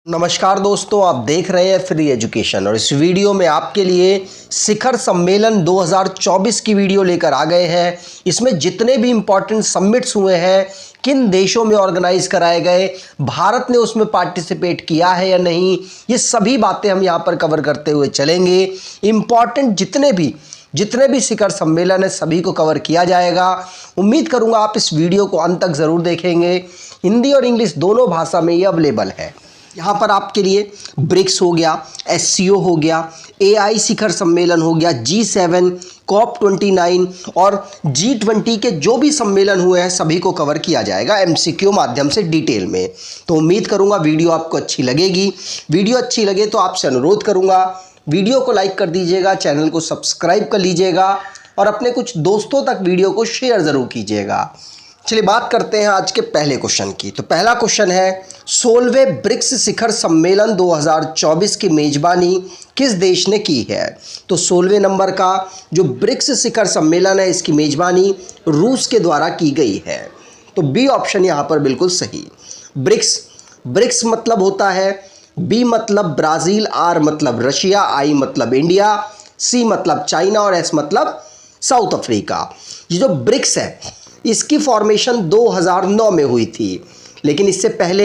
नमस्कार दोस्तों, आप देख रहे हैं फ्री एजुकेशन और इस वीडियो में आपके लिए शिखर सम्मेलन 2024 की वीडियो लेकर आ गए हैं। इसमें जितने भी इम्पोर्टेंट समिट्स हुए हैं, किन देशों में ऑर्गेनाइज कराए गए, भारत ने उसमें पार्टिसिपेट किया है या नहीं, ये सभी बातें हम यहाँ पर कवर करते हुए चलेंगे। इम्पॉर्टेंट जितने भी शिखर सम्मेलन है सभी को कवर किया जाएगा। उम्मीद करूँगा आप इस वीडियो को अंत तक ज़रूर देखेंगे। हिंदी और इंग्लिश दोनों भाषा में ये अवेलेबल है। यहाँ पर आपके लिए ब्रिक्स हो गया, एससीओ हो गया, एआई शिखर सम्मेलन हो गया, G7, COP29 और G20 के जो भी सम्मेलन हुए हैं सभी को कवर किया जाएगा MCQ माध्यम से डिटेल में। तो उम्मीद करूँगा वीडियो आपको अच्छी लगेगी। वीडियो अच्छी लगे तो आपसे अनुरोध करूँगा वीडियो को लाइक कर दीजिएगा, चैनल को सब्सक्राइब कर लीजिएगा और अपने कुछ दोस्तों तक वीडियो को शेयर ज़रूर कीजिएगा। चलिए बात करते हैं आज के पहले क्वेश्चन की। तो पहला क्वेश्चन है, 16वें ब्रिक्स शिखर सम्मेलन 2024 की मेजबानी किस देश ने की है? तो 16वें नंबर का जो ब्रिक्स शिखर सम्मेलन है इसकी मेजबानी रूस के द्वारा की गई है। तो बी ऑप्शन यहाँ पर बिल्कुल सही। ब्रिक्स मतलब होता है, बी मतलब ब्राज़ील, आर मतलब रशिया, आई मतलब इंडिया, सी मतलब चाइना और एस मतलब साउथ अफ्रीका। ये जो ब्रिक्स है इसकी फॉर्मेशन 2009 में हुई थी, लेकिन इससे पहले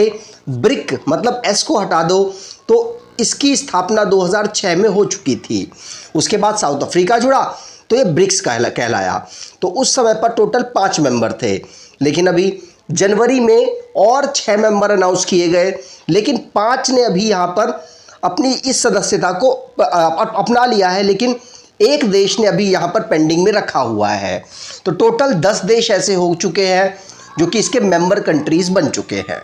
ब्रिक मतलब एस को हटा दो तो इसकी स्थापना 2006 में हो चुकी थी। उसके बाद साउथ अफ्रीका जुड़ा तो ये ब्रिक्स कहलाया। तो उस समय पर टोटल 5 मेंबर थे, लेकिन अभी जनवरी में और 6 मेंबर अनाउंस किए गए, लेकिन 5 ने अभी यहाँ पर अपनी इस सदस्यता को अपना लिया है, लेकिन एक देश ने अभी यहाँ पर पेंडिंग में रखा हुआ है। तो टोटल 10 देश ऐसे हो चुके हैं जो कि इसके मेंबर कंट्रीज़ बन चुके हैं।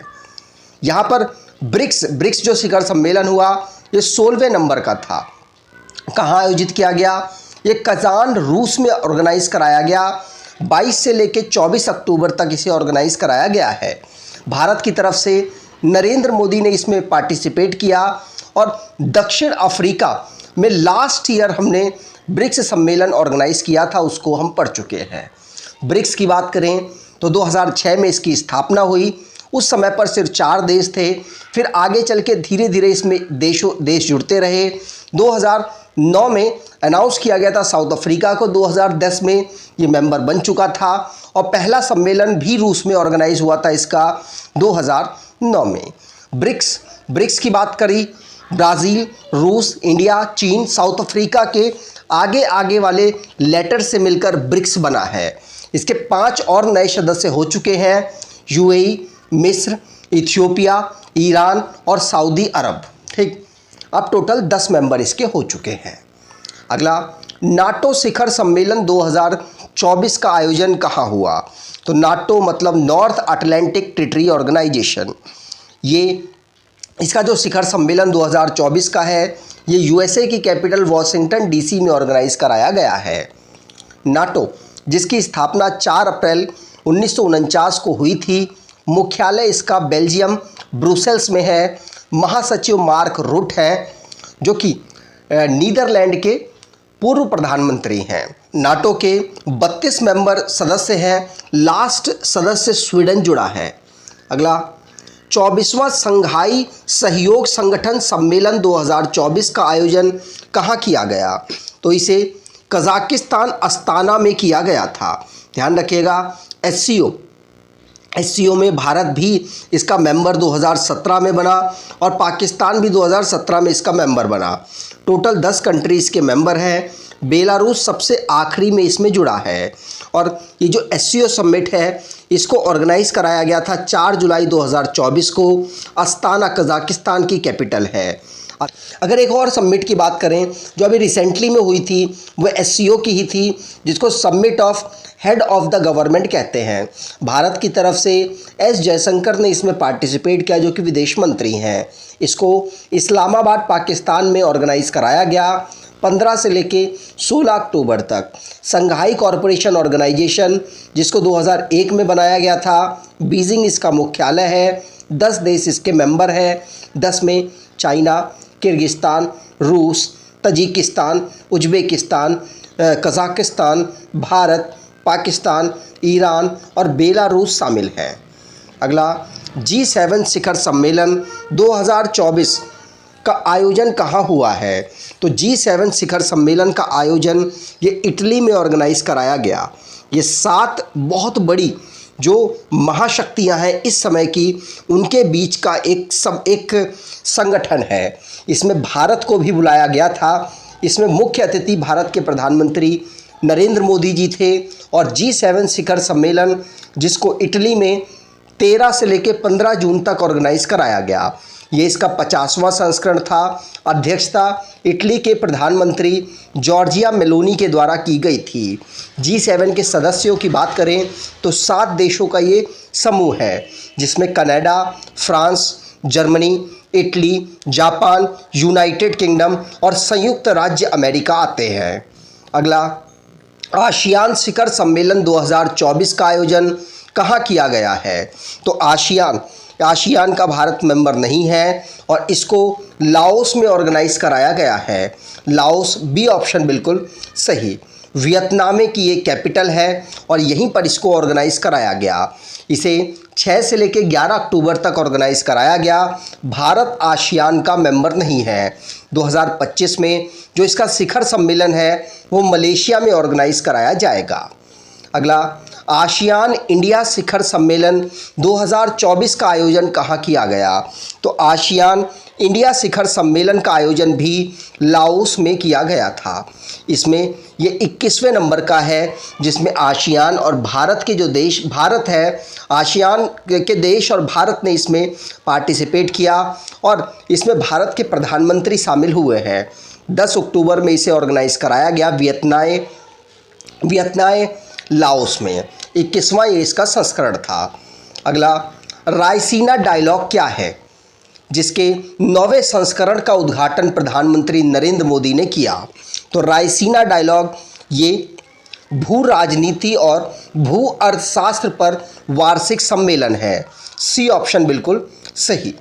यहाँ पर ब्रिक्स जो शिखर सम्मेलन हुआ ये 16वें नंबर का था। कहाँ आयोजित किया गया? ये कजान रूस में ऑर्गेनाइज कराया गया। 22 से लेकर 24 अक्टूबर तक इसे ऑर्गेनाइज कराया गया है। भारत की तरफ से नरेंद्र मोदी ने इसमें पार्टिसिपेट किया और दक्षिण अफ्रीका में लास्ट ईयर हमने ब्रिक्स सम्मेलन ऑर्गेनाइज किया था, उसको हम पढ़ चुके हैं। ब्रिक्स की बात करें तो 2006 में इसकी स्थापना हुई। उस समय पर सिर्फ 4 देश थे, फिर आगे चल के धीरे धीरे इसमें देश जुड़ते रहे। 2009 में अनाउंस किया गया था साउथ अफ्रीका को, 2010 में ये मेंबर बन चुका था और पहला सम्मेलन भी रूस में ऑर्गेनाइज हुआ था इसका 2009 में। ब्रिक्स की बात करी, ब्राज़ील, रूस, इंडिया, चीन, साउथ अफ्रीका के आगे वाले लेटर से मिलकर ब्रिक्स बना है। इसके 5 और नए सदस्य हो चुके हैं, यूएई, मिस्र, इथियोपिया, ईरान और सऊदी अरब। ठीक, अब टोटल 10 मेंबर इसके हो चुके हैं। अगला, नाटो शिखर सम्मेलन 2024 का आयोजन कहाँ हुआ? तो नाटो मतलब नॉर्थ अटलांटिक ट्रीटी ऑर्गेनाइजेशन। इसका जो शिखर सम्मेलन 2024 का है ये यूएसए की कैपिटल वॉशिंगटन डीसी में ऑर्गेनाइज कराया गया है। नाटो जिसकी स्थापना 4 अप्रैल 1949 को हुई थी, मुख्यालय इसका बेल्जियम ब्रुसेल्स में है। महासचिव मार्क रूट हैं जो कि नीदरलैंड के पूर्व प्रधानमंत्री हैं। नाटो के 32 मेंबर सदस्य हैं, लास्ट सदस्य स्वीडन जुड़ा है। अगला, 24वां संघाई सहयोग संगठन सम्मेलन 2024 का आयोजन कहाँ किया गया? तो इसे कजाकिस्तान अस्ताना में किया गया था। ध्यान रखिएगा, एससीओ में भारत भी इसका मेंबर 2017 में बना और पाकिस्तान भी 2017 में इसका मेंबर बना। टोटल 10 कंट्रीज़ के मेंबर हैं। बेलारूस सबसे आखिरी में इसमें जुड़ा है। और ये जो एससीओ समिट है इसको ऑर्गेनाइज कराया गया था 4 जुलाई 2024 को। अस्ताना कजाकिस्तान की कैपिटल है। अगर एक और समिट की बात करें जो अभी रिसेंटली में हुई थी वो एससीओ की ही थी, जिसको summit of head of the government कहते हैं। भारत की तरफ से एस जयशंकर ने इसमें पार्टिसिपेट किया जो कि विदेश मंत्री हैं। इसको इस्लामाबाद पाकिस्तान में ऑर्गेनाइज कराया गया 15 से लेके 16 अक्टूबर तक। संघाई कॉरपोरेशन ऑर्गेनाइजेशन जिसको 2001 में बनाया गया था, बीजिंग इसका मुख्यालय है। 10 देश इसके मेंबर हैं। 10 में चाइना, किर्गिस्तान, रूस, Tajikistan, Uzbekistan, Kazakhstan, Bharat, Pakistan, Iran और बेलारूस शामिल हैं। अगला, G7 शिखर सम्मेलन 2024 का आयोजन कहाँ हुआ है? तो G7 शिखर सम्मेलन का आयोजन ये इटली में ऑर्गेनाइज कराया गया। ये 7 बहुत बड़ी जो महाशक्तियां हैं इस समय की, उनके बीच का एक संगठन है। इसमें भारत को भी बुलाया गया था। इसमें मुख्य अतिथि भारत के प्रधानमंत्री नरेंद्र मोदी जी थे। और G7 शिखर सम्मेलन जिसको इटली में 13 से लेकर 15 जून तक ऑर्गेनाइज कराया गया, ये इसका 50वां संस्करण था। अध्यक्षता इटली के प्रधानमंत्री जॉर्जिया मेलोनी के द्वारा की गई थी। G7 के सदस्यों की बात करें तो 7 देशों का ये समूह है, जिसमें Canada, France, Germany, Italy, Japan, United kingdom और संयुक्त राज्य अमेरिका आते हैं। अगला, आसियान शिखर सम्मेलन 2024 का आयोजन कहाँ किया गया है? तो आसियान का भारत मेंबर नहीं है और इसको लाओस में ऑर्गेनाइज कराया गया है। लाओस, बी ऑप्शन बिल्कुल सही। वियतनाम की ये कैपिटल है और यहीं पर इसको ऑर्गेनाइज कराया गया। इसे 6 से लेकर 11 अक्टूबर तक ऑर्गेनाइज कराया गया। भारत आसियान का मेंबर नहीं है। 2025 में जो इसका शिखर सम्मेलन है वो मलेशिया में ऑर्गेनाइज कराया जाएगा। अगला, आसियान इंडिया शिखर सम्मेलन 2024 का आयोजन कहाँ किया गया? तो आसियान इंडिया शिखर सम्मेलन का आयोजन भी लाओस में किया गया था। इसमें ये 21वें नंबर का है, जिसमें आसियान और भारत के जो देश, भारत है, आसियान के देश और भारत ने इसमें पार्टिसिपेट किया और इसमें भारत के प्रधानमंत्री शामिल हुए हैं। 10 अक्टूबर में इसे ऑर्गेनाइज कराया गया वियतनाम लाओस में। 21वां ये इसका संस्करण था। अगला, रायसीना डायलॉग क्या है? जिसके 9वें संस्करण का उद्घाटन प्रधानमंत्री नरेंद्र मोदी ने किया। तो रायसीना डायलॉग ये भू राजनीति और भू अर्थशास्त्र पर वार्षिक सम्मेलन है। सी ऑप्शन बिल्कुल सही।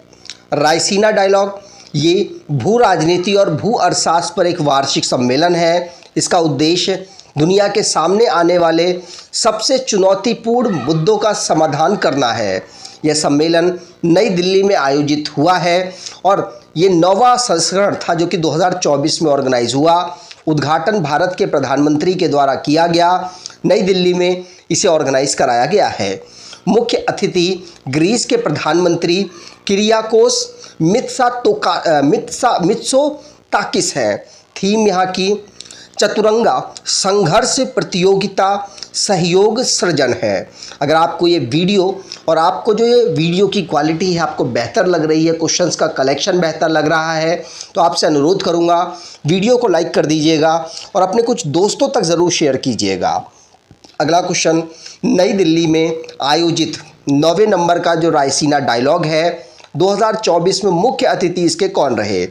रायसीना डायलॉग ये भू राजनीति और भू अर्थशास्त्र पर एक वार्षिक सम्मेलन है। इसका उद्देश्य दुनिया के सामने आने वाले सबसे चुनौतीपूर्ण मुद्दों का समाधान करना है। यह सम्मेलन नई दिल्ली में आयोजित हुआ है और ये 9वां संस्करण था जो कि 2024 में ऑर्गेनाइज हुआ। उद्घाटन भारत के प्रधानमंत्री के द्वारा किया गया। नई दिल्ली में इसे ऑर्गेनाइज कराया गया है। मुख्य अतिथि ग्रीस के प्रधानमंत्री किरियाकोस मित्सोताकिस हैं। थीम यहाँ की चतुरंगा संघर्ष प्रतियोगिता सहयोग सृजन है। अगर आपको ये वीडियो और आपको जो ये वीडियो की क्वालिटी है आपको बेहतर लग रही है, क्वेश्चंस का कलेक्शन बेहतर लग रहा है, तो आपसे अनुरोध करूँगा वीडियो को लाइक कर दीजिएगा और अपने कुछ दोस्तों तक ज़रूर शेयर कीजिएगा। अगला क्वेश्चन, नई दिल्ली में आयोजित 9वें नंबर का जो रायसीना डायलॉग है 2024 में मुख्य अतिथि इसके कौन रहे?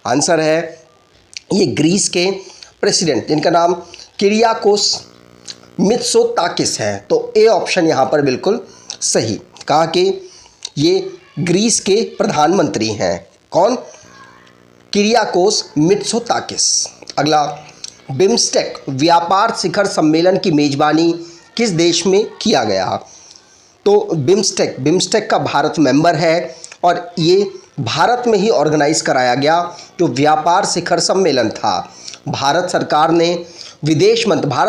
आंसर है ये ग्रीस के प्रेसिडेंट, जिनका नाम किरियाकोस मित्सोताकिस है। तो ए ऑप्शन यहाँ पर बिल्कुल सही। कहा कि ये ग्रीस के प्रधानमंत्री हैं। कौन? Kyriakos Mitsotakis. अगला, बिम्स्टेक व्यापार शिखर सम्मेलन की मेजबानी किस देश में किया गया? तो बिम्स्टेक का भारत मेंबर है और ये भारत में ही ऑर्गेनाइज कराया गया जो व्यापार शिखर सम्मेलन था। भारत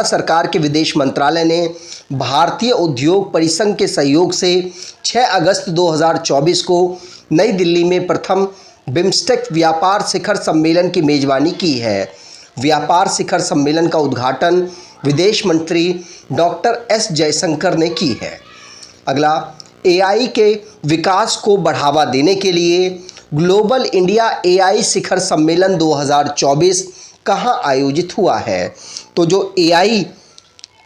सरकार के विदेश मंत्रालय ने भारतीय उद्योग परिसंघ के सहयोग से 6 अगस्त 2024 को नई दिल्ली में प्रथम बिम्स्टेक व्यापार शिखर सम्मेलन की मेजबानी की है। व्यापार शिखर सम्मेलन का उद्घाटन विदेश मंत्री डॉक्टर एस जयशंकर ने की है। अगला, एआई के विकास को बढ़ावा देने के लिए ग्लोबल इंडिया एआई शिखर सम्मेलन 2024 कहाँ आयोजित हुआ है? तो जो एआई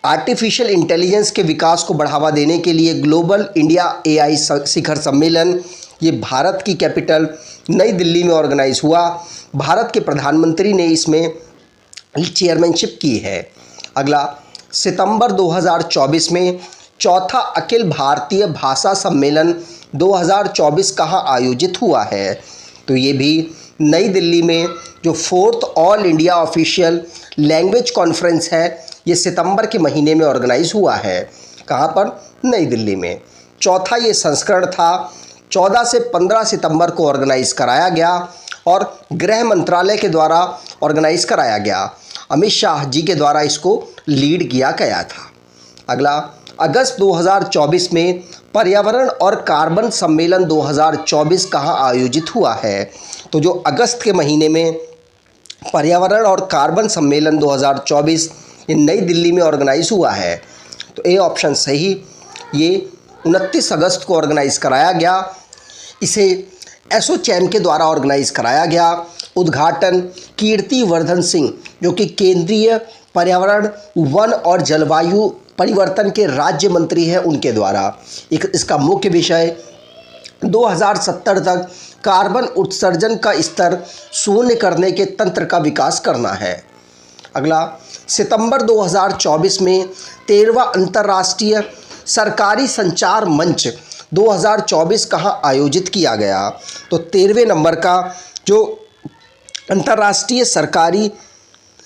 आर्टिफिशियल इंटेलिजेंस के विकास को बढ़ावा देने के लिए ग्लोबल इंडिया एआई शिखर सम्मेलन ये भारत की कैपिटल नई दिल्ली में ऑर्गेनाइज हुआ। भारत के प्रधानमंत्री ने इसमें चेयरमैनशिप की है। अगला, सितंबर 2024 में चौथा अखिल भारतीय भाषा सम्मेलन 2024 कहाँ आयोजित हुआ है? तो ये भी नई दिल्ली में जो 4th all India official language conference है ये सितंबर के महीने में ऑर्गेनाइज हुआ है। कहाँ पर? नई दिल्ली में। चौथा ये संस्करण था 14 से 15 सितंबर को ऑर्गेनाइज कराया गया और गृह मंत्रालय के द्वारा ऑर्गेनाइज कराया गया। अमित शाह जी के द्वारा इसको लीड किया गया था। अगला, अगस्त 2024 में पर्यावरण और कार्बन सम्मेलन 2024 कहाँ आयोजित हुआ है? तो जो अगस्त के महीने में पर्यावरण और कार्बन सम्मेलन 2024 ये नई दिल्ली में ऑर्गेनाइज हुआ है। तो ए ऑप्शन सही, ये 29 अगस्त को ऑर्गेनाइज कराया गया। इसे एसोचैम के द्वारा ऑर्गेनाइज कराया गया। उद्घाटन कीर्तिवर्धन सिंह जो कि केंद्रीय पर्यावरण, वन और जलवायु परिवर्तन के राज्य मंत्री हैं, उनके द्वारा। इसका मुख्य विषय 2070 तक कार्बन उत्सर्जन का स्तर शून्य करने के तंत्र का विकास करना है। अगला, सितंबर 2024 में 13वां अंतर्राष्ट्रीय सरकारी संचार मंच 2024 कहाँ आयोजित किया गया? तो 13वें नंबर का जो अंतर्राष्ट्रीय सरकारी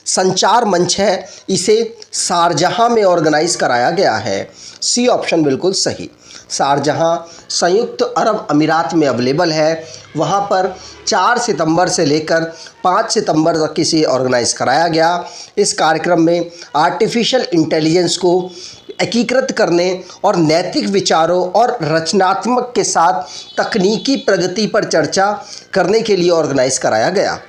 संचार मंच है, इसे शारजाह में ऑर्गेनाइज कराया गया है। सी ऑप्शन बिल्कुल सही। शारजाह संयुक्त अरब अमीरात में अवेलेबल है। वहाँ पर 4 सितंबर से लेकर 5 सितंबर तक इसे ऑर्गेनाइज कराया गया। इस कार्यक्रम में आर्टिफिशियल इंटेलिजेंस को एकीकृत करने और नैतिक विचारों और रचनात्मक के साथ तकनीकी प्रगति पर चर्चा करने के लिए ऑर्गेनाइज कराया गया।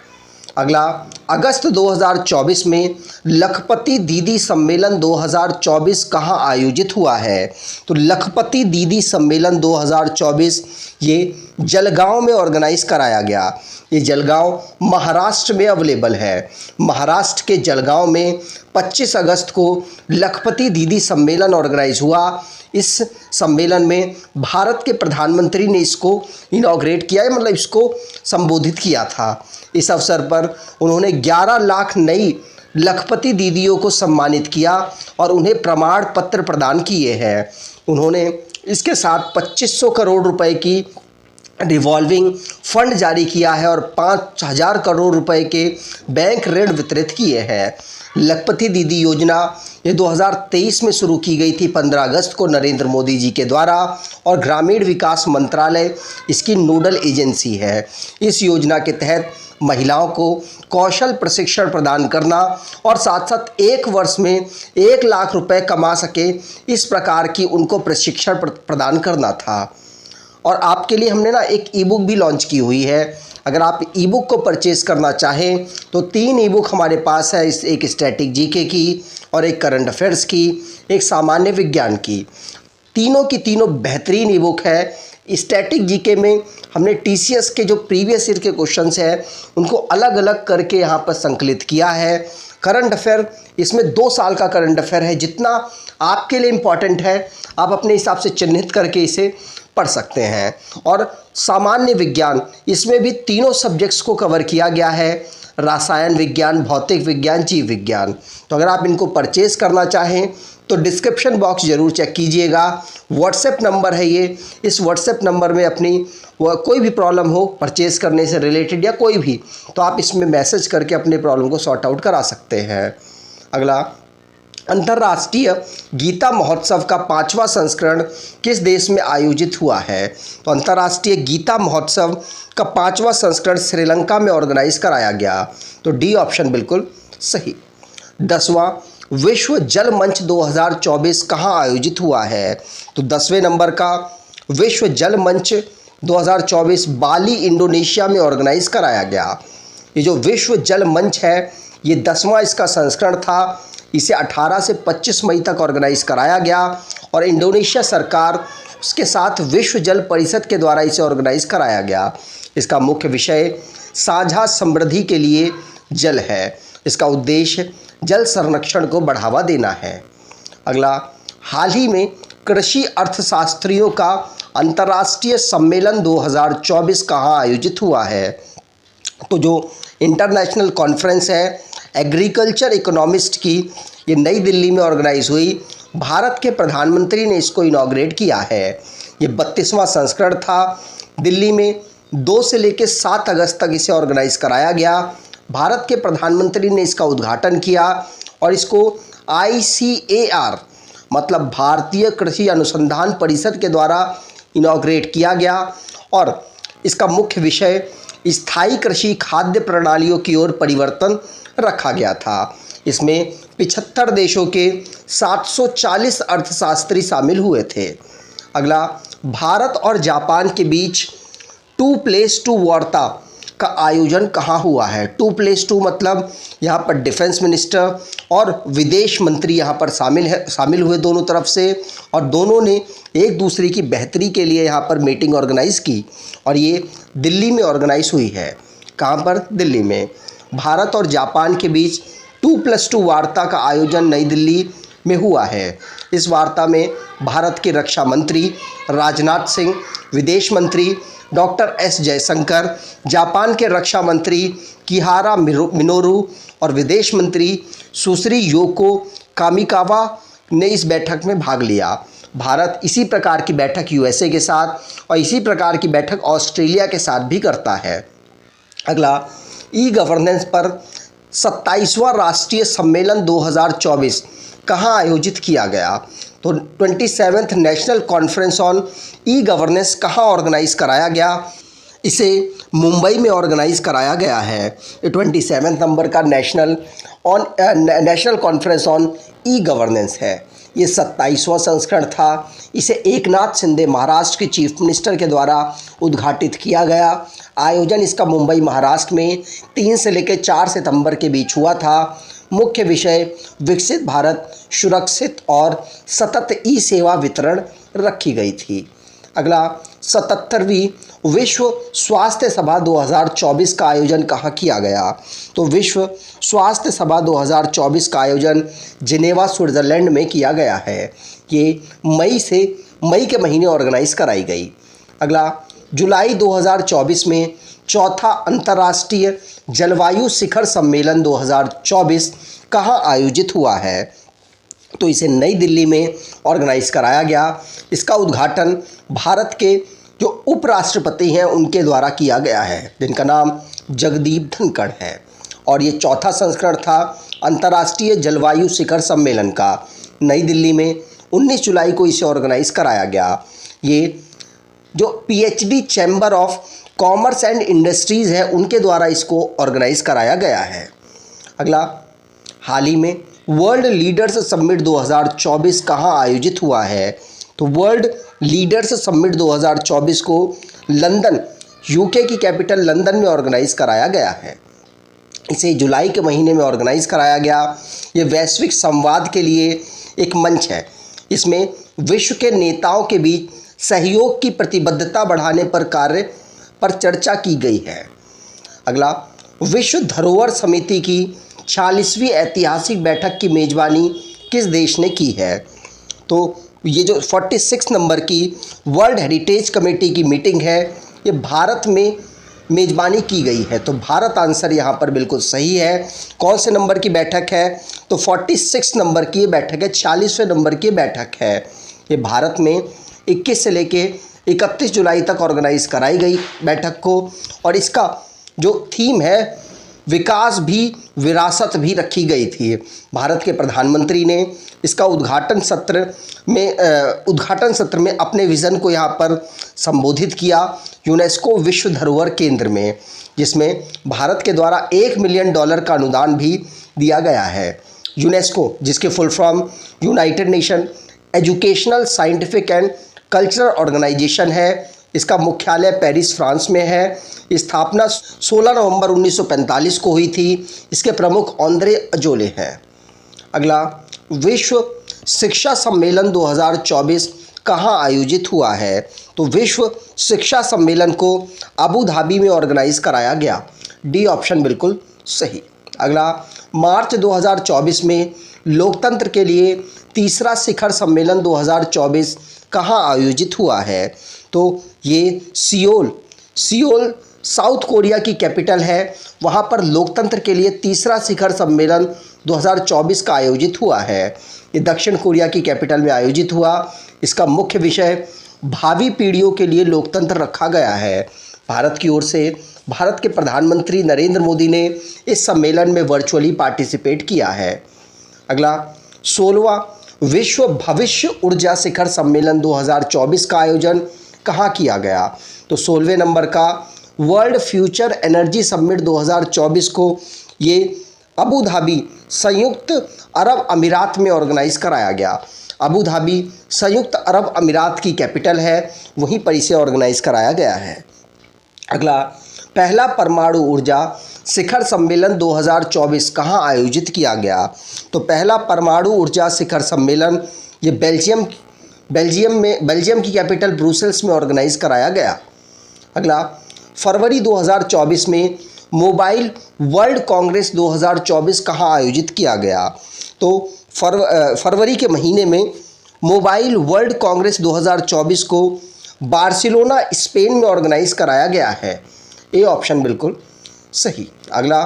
अगला, अगस्त 2024 में लखपति दीदी सम्मेलन 2024 कहाँ आयोजित हुआ है? तो लखपति दीदी सम्मेलन 2024 ये जलगांव में ऑर्गेनाइज कराया गया। ये जलगांव महाराष्ट्र में अवेलेबल है। महाराष्ट्र के जलगांव में 25 अगस्त को लखपति दीदी सम्मेलन ऑर्गेनाइज हुआ। इस सम्मेलन में भारत के प्रधानमंत्री ने इसको इनॉग्रेट किया है, मतलब इसको संबोधित किया था। इस अवसर पर उन्होंने 11 लाख नई लखपति दीदियों को सम्मानित किया और उन्हें प्रमाण पत्र प्रदान किए हैं। उन्होंने इसके साथ 2500 करोड़ रुपए की रिवॉल्विंग फंड जारी किया है और 5000 करोड़ रुपए के बैंक ऋण वितरित किए हैं। लखपति दीदी योजना ये 2023 में शुरू की गई थी 15 अगस्त को नरेंद्र मोदी जी के द्वारा, और ग्रामीण विकास मंत्रालय इसकी नोडल एजेंसी है। इस योजना के तहत महिलाओं को कौशल प्रशिक्षण प्रदान करना और साथ साथ 1 वर्ष में 1 लाख रुपए कमा सके, इस प्रकार की उनको प्रशिक्षण प्रदान करना था। और आपके लिए हमने ना एक ई बुक भी लॉन्च की हुई है। अगर आप ई बुक को परचेज़ करना चाहें तो 3 ई बुक हमारे पास है, एक स्टैटिक जीके की और एक करंट अफेयर्स की, एक सामान्य विज्ञान की। तीनों की तीनों बेहतरीन ई बुक है। स्टैटिक जीके में हमने टीसीएस के जो प्रीवियस ईयर के क्वेश्चंस हैं उनको अलग अलग करके यहाँ पर संकलित किया है। करंट अफेयर, इसमें 2 साल का करंट अफेयर है। जितना आपके लिए इम्पॉर्टेंट है आप अपने हिसाब से चिन्हित करके इसे पढ़ सकते हैं। और सामान्य विज्ञान, इसमें भी तीनों सब्जेक्ट्स को कवर किया गया है, रसायन विज्ञान, भौतिक विज्ञान, जीव विज्ञान। तो अगर आप इनको परचेज करना चाहें तो डिस्क्रिप्शन बॉक्स ज़रूर चेक कीजिएगा। व्हाट्सएप नंबर है ये, इस व्हाट्सएप नंबर में अपनी कोई भी प्रॉब्लम हो परचेज़ करने से रिलेटेड या कोई भी, तो आप इसमें मैसेज करके अपने प्रॉब्लम को सॉर्ट आउट करा सकते हैं। अगला, अंतर्राष्ट्रीय गीता महोत्सव का 5वां संस्करण किस देश में आयोजित हुआ है? तो अंतर्राष्ट्रीय गीता महोत्सव का 5वां संस्करण श्रीलंका में ऑर्गेनाइज कराया गया। तो डी ऑप्शन बिल्कुल सही। 10वां विश्व जल मंच 2024 कहाँ आयोजित हुआ है? तो 10वें नंबर का विश्व जल मंच 2024 बाली, इंडोनेशिया में ऑर्गेनाइज कराया गया। ये जो विश्व जल मंच है ये 10वां इसका संस्करण था। इसे 18 से 25 मई तक ऑर्गेनाइज कराया गया और इंडोनेशिया सरकार उसके साथ विश्व जल परिषद के द्वारा इसे ऑर्गेनाइज कराया गया। इसका मुख्य विषय साझा समृद्धि के लिए जल है। इसका उद्देश्य जल संरक्षण को बढ़ावा देना है। अगला, हाल ही में कृषि अर्थशास्त्रियों का अंतर्राष्ट्रीय सम्मेलन 2024 कहाँ आयोजित हुआ है? तो जो इंटरनेशनल कॉन्फ्रेंस है एग्रीकल्चर इकोनॉमिस्ट की, ये नई दिल्ली में ऑर्गेनाइज हुई। भारत के प्रधानमंत्री ने इसको इनॉग्रेट किया है। ये 32वां संस्करण था। दिल्ली में 2 से लेकर 7 अगस्त तक इसे ऑर्गेनाइज कराया गया। भारत के प्रधानमंत्री ने इसका उद्घाटन किया और इसको ICAR मतलब भारतीय कृषि अनुसंधान परिषद के द्वारा इनॉग्रेट किया गया। और इसका मुख्य विषय स्थायी कृषि खाद्य प्रणालियों की ओर परिवर्तन रखा गया था। इसमें 75 देशों के 740 अर्थशास्त्री शामिल हुए थे। अगला, भारत और जापान के बीच 2+2 वार्ता का आयोजन कहाँ हुआ है। 2+2 मतलब यहाँ पर डिफेंस मिनिस्टर और विदेश मंत्री यहाँ पर शामिल हुए दोनों तरफ से, और दोनों ने एक दूसरे की बेहतरी के लिए यहाँ पर मीटिंग ऑर्गेनाइज़ की, और ये दिल्ली में ऑर्गेनाइज हुई है। कहाँ पर? दिल्ली में। भारत और जापान के बीच 2+2 वार्ता का आयोजन नई दिल्ली में हुआ है। इस वार्ता में भारत के रक्षा मंत्री राजनाथ सिंह, विदेश मंत्री डॉक्टर एस जयशंकर, जापान के रक्षा मंत्री किहारा मिनोरू और विदेश मंत्री सुश्री योको कामिकावा ने इस बैठक में भाग लिया। भारत इसी प्रकार की बैठक यूएसए के साथ और इसी प्रकार की बैठक ऑस्ट्रेलिया के साथ भी करता है। अगला, ई गवर्नेंस पर 27वां राष्ट्रीय सम्मेलन 2024 कहाँ आयोजित किया गया। तो 27th national conference on e governance कहाँ ऑर्गेनाइज कराया गया। इसे मुंबई में ऑर्गेनाइज कराया गया है। ये 27 नंबर का national conference on e governance है। ये 27वां संस्करण था। इसे एकनाथ शिंदे महाराष्ट्र के चीफ मिनिस्टर के द्वारा उद्घाटित किया गया। आयोजन इसका मुंबई महाराष्ट्र में 3 से लेकर 4 सितंबर के बीच हुआ था। मुख्य विषय विकसित भारत, सुरक्षित और सतत ई सेवा वितरण रखी गई थी। अगला, 77वीं विश्व स्वास्थ्य सभा 2024 का आयोजन कहाँ किया गया। तो विश्व स्वास्थ्य सभा 2024 का आयोजन जिनेवा, स्विट्ज़रलैंड में किया गया है। ये मई के महीने ऑर्गेनाइज कराई गई। अगला, जुलाई 2024 में चौथा अंतर्राष्ट्रीय जलवायु शिखर सम्मेलन 2024 कहाँ आयोजित हुआ है। तो इसे नई दिल्ली में ऑर्गेनाइज कराया गया। इसका उद्घाटन भारत के जो उपराष्ट्रपति हैं उनके द्वारा किया गया है, जिनका नाम जगदीप धनखड़ है, और ये चौथा संस्करण था अंतर्राष्ट्रीय जलवायु शिखर सम्मेलन का। नई दिल्ली में 19 जुलाई को इसे ऑर्गेनाइज कराया गया। ये जो PhD chamber of commerce and industries है उनके द्वारा इसको ऑर्गेनाइज कराया गया है। अगला, हाल ही में वर्ल्ड लीडर्स समिट 2024 कहाँ आयोजित हुआ है। तो वर्ल्ड लीडर्स समिट 2024 को लंदन, यूके की कैपिटल लंदन में ऑर्गेनाइज कराया गया है। इसे जुलाई के महीने में ऑर्गेनाइज कराया गया। ये वैश्विक संवाद के लिए एक मंच है। इसमें विश्व के नेताओं के बीच सहयोग की प्रतिबद्धता बढ़ाने पर चर्चा की गई है। अगला, विश्व धरोहर समिति की 46वीं ऐतिहासिक बैठक की मेज़बानी किस देश ने की है। तो ये जो 46 नंबर की वर्ल्ड हेरिटेज कमेटी की मीटिंग है, ये भारत में मेज़बानी की गई है। तो भारत आंसर यहाँ पर बिल्कुल सही है। कौन से नंबर की बैठक है। तो 46 नंबर की बैठक है, 46वें नंबर की बैठक है। ये भारत में 21 से लेके 31 जुलाई तक ऑर्गेनाइज कराई गई बैठक को, और इसका जो थीम है विकास भी विरासत भी रखी गई थी। भारत के प्रधानमंत्री ने इसका उद्घाटन सत्र में अपने विज़न को यहाँ पर संबोधित किया यूनेस्को विश्व धरोहर केंद्र में, जिसमें भारत के द्वारा $1 मिलियन का अनुदान भी दिया गया है। यूनेस्को, जिसके full form United Nation Educational, Scientific and Cultural Organization है। इसका मुख्यालय पेरिस, फ्रांस में है। स्थापना 16 नवंबर 1945 को हुई थी। इसके प्रमुख ऑन्द्रे अजोले हैं। अगला, विश्व शिक्षा सम्मेलन 2024 कहाँ आयोजित हुआ है। तो विश्व शिक्षा सम्मेलन को अबू धाबी में ऑर्गेनाइज कराया गया। डी ऑप्शन बिल्कुल सही। अगला, मार्च 2024 में लोकतंत्र के लिए तीसरा शिखर सम्मेलन 2024 कहाँ आयोजित हुआ है। तो ये सियोल साउथ कोरिया की कैपिटल है। वहाँ पर लोकतंत्र के लिए तीसरा शिखर सम्मेलन 2024 का आयोजित हुआ है। ये दक्षिण कोरिया की कैपिटल में आयोजित हुआ। इसका मुख्य विषय भावी पीढ़ियों के लिए लोकतंत्र रखा गया है। भारत की ओर से भारत के प्रधानमंत्री नरेंद्र मोदी ने इस सम्मेलन में वर्चुअली पार्टिसिपेट किया है। अगला, 16वां विश्व भविष्य ऊर्जा शिखर सम्मेलन 2024 का आयोजन कहाँ किया गया। तो 16वें नंबर का वर्ल्ड फ्यूचर एनर्जी समिट 2024 को ये अबू धाबी संयुक्त अरब अमीरात में ऑर्गेनाइज कराया गया। अबू धाबी संयुक्त अरब अमीरात की कैपिटल है, वहीं पर इसे ऑर्गेनाइज कराया गया है। अगला, पहला परमाणु ऊर्जा शिखर सम्मेलन 2024 कहाँ आयोजित किया गया? तो पहला परमाणु ऊर्जा शिखर सम्मेलन ये बेल्जियम की कैपिटल ब्रुसेल्स में ऑर्गेनाइज कराया गया। अगला, फरवरी 2024 में मोबाइल वर्ल्ड कांग्रेस 2024 कहाँ आयोजित किया गया? तो फरवरी के महीने में मोबाइल वर्ल्ड कांग्रेस 2024 को बार्सिलोना स्पेन में ऑर्गेनाइज कराया गया है। ये ऑप्शन बिल्कुल सही। अगला,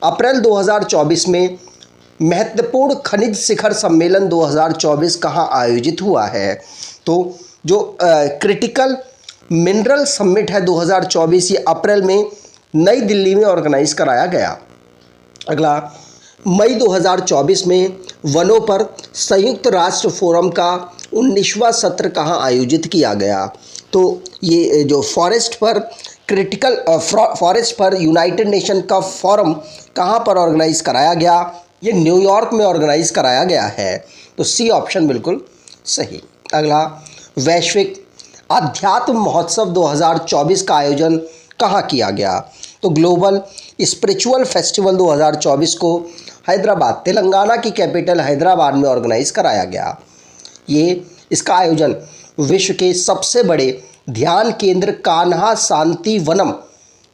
अप्रैल 2024 में महत्वपूर्ण खनिज शिखर सम्मेलन 2024 कहाँ आयोजित हुआ है? तो जो क्रिटिकल मिनरल समिट है 2024, ये अप्रैल में नई दिल्ली में ऑर्गेनाइज कराया गया। अगला, मई 2024 में वनों पर संयुक्त राष्ट्र फोरम का 19वां सत्र कहाँ आयोजित किया गया? तो ये जो फॉरेस्ट पर यूनाइटेड नेशन का फोरम कहाँ पर ऑर्गेनाइज कराया गया? ये न्यूयॉर्क में ऑर्गेनाइज कराया गया है। तो सी ऑप्शन बिल्कुल सही। अगला, वैश्विक अध्यात्म महोत्सव 2024 का आयोजन कहाँ किया गया? तो ग्लोबल स्पिरिचुअल फेस्टिवल 2024 को हैदराबाद, तेलंगाना की कैपिटल हैदराबाद में ऑर्गेनाइज कराया गया। इसका आयोजन विश्व के सबसे बड़े ध्यान केंद्र कान्हा शांति वनम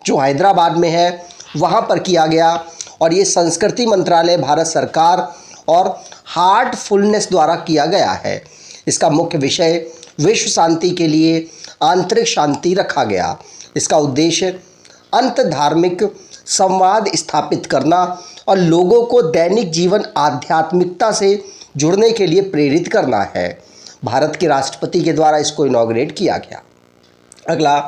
जो हैदराबाद में है वहाँ पर किया गया, और ये संस्कृति मंत्रालय, भारत सरकार और हार्टफुलनेस द्वारा किया गया है। इसका मुख्य विषय विश्व शांति के लिए आंतरिक शांति रखा गया। इसका उद्देश्य अंत धार्मिक संवाद स्थापित करना और लोगों को दैनिक जीवन आध्यात्मिकता से जुड़ने के लिए प्रेरित करना है। भारत के राष्ट्रपति के द्वारा इसको इनॉग्रेट किया गया। अगला,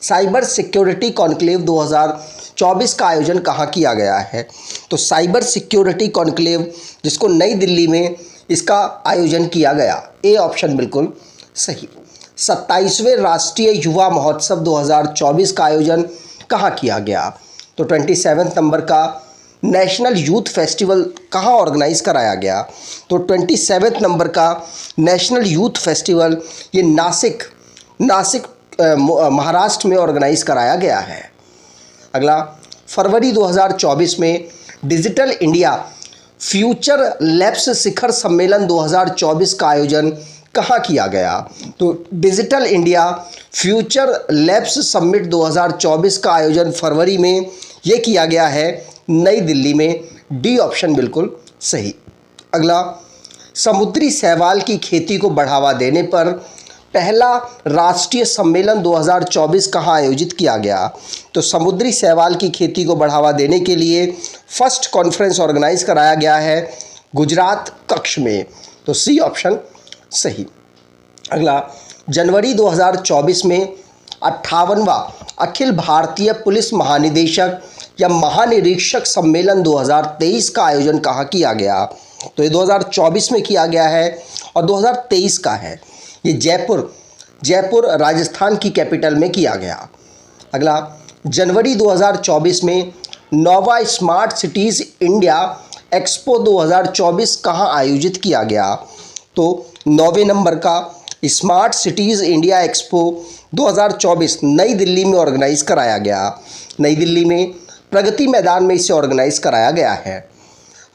साइबर सिक्योरिटी कॉन्क्लेव 2024 का आयोजन कहाँ किया गया है? तो साइबर सिक्योरिटी कॉन्क्लेव जिसको नई दिल्ली में इसका आयोजन किया गया। ए ऑप्शन बिल्कुल सही। 27वें राष्ट्रीय युवा महोत्सव 2024 का आयोजन कहाँ किया गया? तो 27 नंबर का नेशनल यूथ फेस्टिवल कहाँ ऑर्गेनाइज कराया गया? तो 27 नंबर का नेशनल यूथ फेस्टिवल ये नासिक महाराष्ट्र में ऑर्गेनाइज कराया गया है। अगला, फरवरी 2024 में डिजिटल इंडिया फ्यूचर लैब्स शिखर सम्मेलन 2024 का आयोजन कहाँ किया गया? तो digital India future labs summit 2024 का आयोजन फरवरी में ये किया गया है नई दिल्ली में। डी ऑप्शन बिल्कुल सही। अगला, समुद्री शैवाल की खेती को बढ़ावा देने पर पहला राष्ट्रीय सम्मेलन 2024 कहाँ आयोजित किया गया? तो समुद्री शैवाल की खेती को बढ़ावा देने के लिए फर्स्ट कॉन्फ्रेंस ऑर्गेनाइज कराया गया है गुजरात कक्ष में। तो सी ऑप्शन सही। अगला, जनवरी 2024 में 58वां अखिल भारतीय पुलिस महानिदेशक या महानिरीक्षक सम्मेलन 2023 का आयोजन कहाँ किया गया? तो ये 2024 में किया गया है और 2023 का है। ये जयपुर राजस्थान की कैपिटल में किया गया। अगला, जनवरी 2024 में नोवा स्मार्ट सिटीज़ इंडिया एक्सपो 2024 कहाँ आयोजित किया गया? तो 9वें नंबर का स्मार्ट सिटीज़ इंडिया एक्सपो 2024 नई दिल्ली में ऑर्गेनाइज कराया गया। नई दिल्ली में प्रगति मैदान में इसे ऑर्गेनाइज कराया गया है।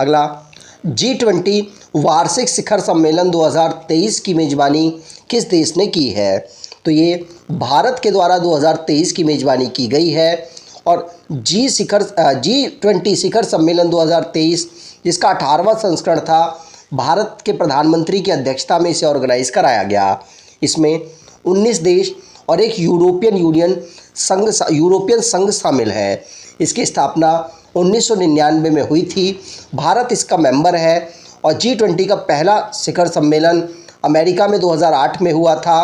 अगला, G20 वार्षिक शिखर सम्मेलन 2023 की मेज़बानी किस देश ने की है? तो ये भारत के द्वारा 2023 की मेज़बानी की गई है। और G20 शिखर सम्मेलन 2023 जिसका 18वां संस्करण था, भारत के प्रधानमंत्री की अध्यक्षता में इसे ऑर्गेनाइज कराया गया। इसमें 19 देश और एक यूरोपियन संघ शामिल है। इसकी स्थापना 1999 में हुई थी। भारत इसका मेंबर है। और G20 का पहला शिखर सम्मेलन अमेरिका में 2008 में हुआ था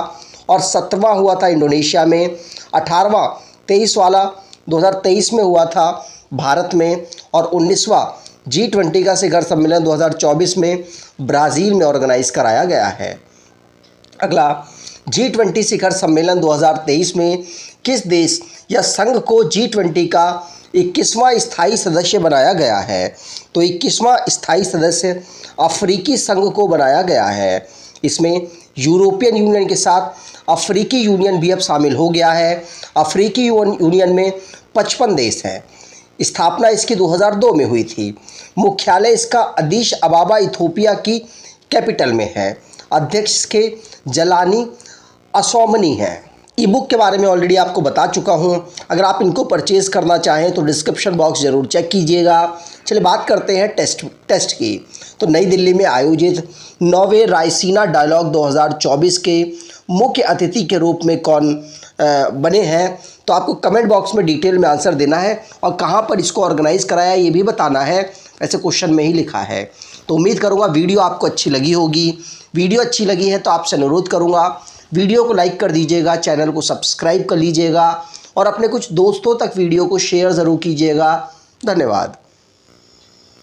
और 17वां हुआ था इंडोनेशिया में। 18वां 23 वाला 2023 में हुआ था भारत में। और 19वां G20 का शिखर सम्मेलन 2024 में ब्राज़ील में ऑर्गेनाइज कराया गया है। अगला, G20 शिखर सम्मेलन 2023 में किस देश या संघ को G20 का 21वां स्थायी सदस्य बनाया गया है? तो 21वां स्थायी सदस्य अफ्रीकी संघ को बनाया गया है। इसमें यूरोपियन यूनियन के साथ अफ्रीकी यूनियन भी अब शामिल हो गया है। अफ्रीकी यूनियन में 55 देश हैं। स्थापना इसकी 2002 में हुई थी। मुख्यालय इसका अदीस अबाबा इथोपिया की कैपिटल में है। अध्यक्ष इसके जलानी असोमनी हैं। ई बुक के बारे में ऑलरेडी आपको बता चुका हूं। अगर आप इनको परचेज़ करना चाहें तो डिस्क्रिप्शन बॉक्स ज़रूर चेक कीजिएगा। चलिए बात करते हैं टेस्ट की। तो नई दिल्ली में आयोजित 9वें रायसीना डायलॉग 2024 के मुख्य अतिथि के रूप में कौन बने हैं? तो आपको कमेंट बॉक्स में डिटेल में आंसर देना है और कहाँ पर इसको ऑर्गेनाइज़ कराया ये भी बताना है। ऐसे क्वेश्चन में ही लिखा है। तो उम्मीद करूँगा वीडियो आपको अच्छी लगी होगी। वीडियो अच्छी लगी है तो आपसे अनुरोध करूँगा वीडियो को लाइक कर दीजिएगा, चैनल को सब्सक्राइब कर लीजिएगा और अपने कुछ दोस्तों तक वीडियो को शेयर ज़रूर कीजिएगा। धन्यवाद।